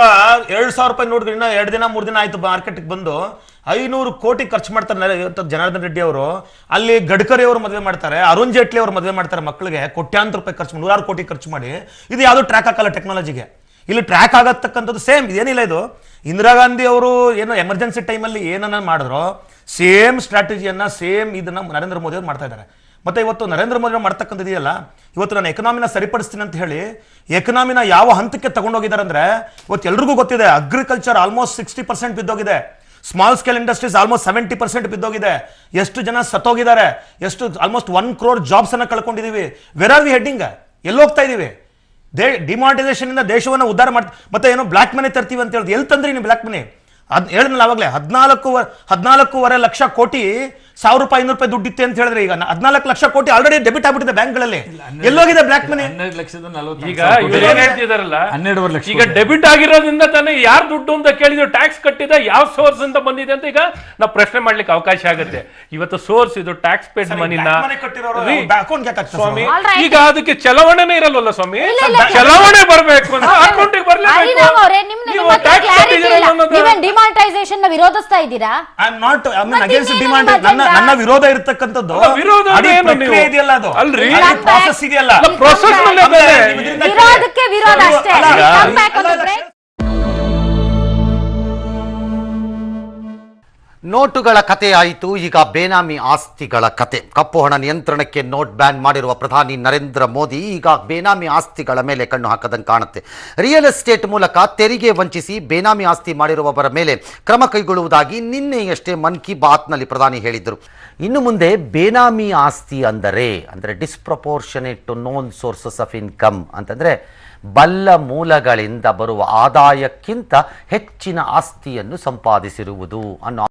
2,000 ರೂಪಾಯಿ ನೋಡಿದ್ರೆ ಇನ್ನ 2 ದಿನ 3 ದಿನ ಆಯ್ತು ಮಾರ್ಕೆಟ್ ಬಂದು 500 ಕೋಟಿ ಖರ್ಚು ಮಾಡ್ತಾರೆ ಜನಾರ್ದನ್ ರೆಡ್ಡಿ ಅವರು. ಅಲ್ಲಿ ಗಡ್ಕರಿ ಅವರು ಮದುವೆ ಮಾಡ್ತಾರೆ, ಅರುಣ್ ಜೇಟ್ಲಿ ಅವರು ಮದುವೆ ಮಾಡ್ತಾರೆ ಮಕ್ಕಳಿಗೆ ಕೋಟ್ಯಾಂತರ ರೂಪಾಯಿ ಖರ್ಚು 106 ಕೋಟಿ ಖರ್ಚು ಮಾಡಿ. ಇದು ಯಾವುದು ಟ್ರ್ಯಾಕ್ ಆಗಲ್ಲ ಟೆಕ್ನಾಲಜಿಗೆ. ಇಲ್ಲಿ ಟ್ರ್ಯಾಕ್ ಆಗತಕ್ಕಂಥದ್ದು ಸೇಮ್ ಇದೇನಿಲ್ಲ. ಇದು ಇಂದಿರಾ ಗಾಂಧಿ ಅವರು ಏನೋ ಎಮರ್ಜೆನ್ಸಿ ಟೈಮಲ್ಲಿ ಏನನ್ನ ಮಾಡಿದ್ರು ಸೇಮ್ ಸ್ಟ್ರಾಟಜಿಯನ್ನ ಸೇಮ್ ಇದನ್ನ ನರೇಂದ್ರ ಮೋದಿ ಅವರು ಮಾಡ್ತಾ ಇದ್ದಾರೆ. ಮತ್ತೆ ಇವತ್ತು ನರೇಂದ್ರ ಮೋದಿ ಮಾಡ್ತಕ್ಕಂಥದ್ದು ಇದೆಯಲ್ಲ, ಇವತ್ತು ನಾನು ಎಕನಾಮಿನ ಸರಿಪಡಿಸ್ತೀನಿ ಅಂತ ಹೇಳಿ ಎಕನಾಮಿನ ಯಾವ ಹಂತಕ್ಕೆ ತಗೊಂಡೋಗಿದ್ದಾರೆ ಅಂದ್ರೆ, ಇವತ್ತು ಎಲ್ರಿಗೂ ಗೊತ್ತಿದೆ ಅಗ್ರಿಕಲ್ಚರ್ ಆಲ್ಮೋಸ್ಟ್ 60% ಬಿದ್ದೋಗಿದೆ, ಸ್ಮಾಲ್ ಸ್ಕೇಲ್ ಇಂಡಸ್ಟ್ರೀಸ್ ಆಲ್ಮೋಸ್ಟ್ 70% ಬಿದ್ದೋಗಿದೆ, ಎಷ್ಟು ಜನ ಸತ್ತೋಗಿದ್ದಾರೆ, ಎಷ್ಟು ಆಲ್ಮೋಸ್ಟ್ 1 crore ಜಾಬ್ಸ್ ಅನ್ನ ಕಳ್ಕೊಂಡಿದೀವಿ. Where are we heading? ಎಲ್ಲಿ ಹೋಗ್ತಾ ಇದೀವಿ? ಡಿಮಾನಿಟೈಸೇಷನ್ ಇಂದ ದೇಶವನ್ನು ಉದ್ಧಾರ ಮತ್ತೆ ಏನೋ ಬ್ಲಾಕ್ ಮನಿ ತರ್ತೀವಿ ಅಂತ ಹೇಳಿದ್ರು. ಎಲ್ಲಿ ತಂದ್ರಿ ನೀವು ಬ್ಲಾಕ್ ಮನಿ? ಹೇಳಿದ್ನಲ್ಲ ಅವಾಗಲೇ 14.5 ಲಕ್ಷ ಕೋಟಿ 1,000 ರೂಪಾಯಿ 500 ರೂಪಾಯಿ ದುಡ್ಡಿತ್ತೆ ಅಂತ ಹೇಳಿದ್ರೆ ಈಗ 14 ಲಕ್ಷ ಕೋಟಿ ಆಲ್ರೆಡಿ ಡೆಬಿಟ್ ಆಗ್ಬಿಟ್ಟಿದೆ ಬ್ಯಾಂಕ್ಗಳಲ್ಲಿ. ಎಲ್ಲೋಗಿದೆ ಬ್ಲಾಕ್ ಮನಿ? 12 ಲಕ್ಷದ 40 ಈಗ ಇವ್ರು ಏನ್ ಹೇಳ್ತಿದಾರಲ್ಲ, 12 ಲಕ್ಷ ಈಗ ಡೆಬಿಟ್ ಆಗಿರೋದ್ರಿಂದ ತಾನೇ ಯಾರು ದುಡ್ಡು ಅಂತ ಕೇಳಿದ್ರು ಟ್ಯಾಕ್ಸ್ ಕಟ್ಟಿದ ಯಾವ ಸೋರ್ಸ್ ಅಂತ ಬಂದಿದೆ ಅಂತ ಈಗ ನಾವು ಪ್ರಶ್ನೆ ಮಾಡ್ಲಿಕ್ಕೆ ಅವಕಾಶ ಆಗುತ್ತೆ. ಇವತ್ತು ಸೋರ್ಸ್ ಇದು ಟ್ಯಾಕ್ಸ್ ಪೇಡ್ ಮನಿನ ಸ್ವಾಮಿ. ಈಗ ಅದಕ್ಕೆ ಚಲಾವಣೆನೇ ಇರಲ್ವಲ್ಲ ಸ್ವಾಮಿ, ಚಲಾವಣೆ ಬರ್ಬೇಕು ಅಂತ ಅಕೌಂಟಿಗೆ ಹರಿರಾಮ್ ಅವರೇ, ಡಿಮಾನಿಟೈಸೇಷನ್ ವಿರೋಧಿಸ್ತಾ ಇದ್ದೀರಾ? ನನ್ನ ವಿರೋಧ ಇರತಕ್ಕಂಥದ್ದು ಇದೆಯಲ್ಲ, ಅದು ಅಲ್ರಿ ಪ್ರಾಸೆಸ್ ಇದೆಯಲ್ಲ, ಪ್ರೊಸೆಸ್ ವಿರೋಧಕ್ಕೆ ವಿರೋಧ ಅಷ್ಟೇ. Come back on the break. ನೋಟುಗಳ ಕತೆ ಆಯಿತು, ಈಗ ಬೇನಾಮಿ ಆಸ್ತಿಗಳ ಕತೆ. ಕಪ್ಪು ಹಣ ನಿಯಂತ್ರಣಕ್ಕೆ ನೋಟ್ ಬ್ಯಾನ್ ಮಾಡಿರುವ ಪ್ರಧಾನಿ ನರೇಂದ್ರ ಮೋದಿ ಈಗ ಬೇನಾಮಿ ಆಸ್ತಿಗಳ ಮೇಲೆ ಕಣ್ಣು ಹಾಕದಂಗೆ ಕಾಣುತ್ತೆ. ರಿಯಲ್ ಎಸ್ಟೇಟ್ ಮೂಲಕ ತೆರಿಗೆ ವಂಚಿಸಿ ಬೇನಾಮಿ ಆಸ್ತಿ ಮಾಡಿರುವವರ ಮೇಲೆ ಕ್ರಮ ಕೈಗೊಳ್ಳುವುದಾಗಿ ನಿನ್ನೆಯಷ್ಟೇ ಮನ್ ಕಿ ಬಾತ್ನಲ್ಲಿ ಪ್ರಧಾನಿ ಹೇಳಿದ್ದರು. ಇನ್ನು ಮುಂದೆ ಬೇನಾಮಿ ಆಸ್ತಿ ಅಂದರೆ disproportionate to known sources of income ಅಂತಂದರೆ ಬಲ್ಲ ಮೂಲಗಳಿಂದ ಬರುವ ಆದಾಯಕ್ಕಿಂತ ಹೆಚ್ಚಿನ ಆಸ್ತಿಯನ್ನು ಸಂಪಾದಿಸಿರುವುದು ಅನ್ನೋ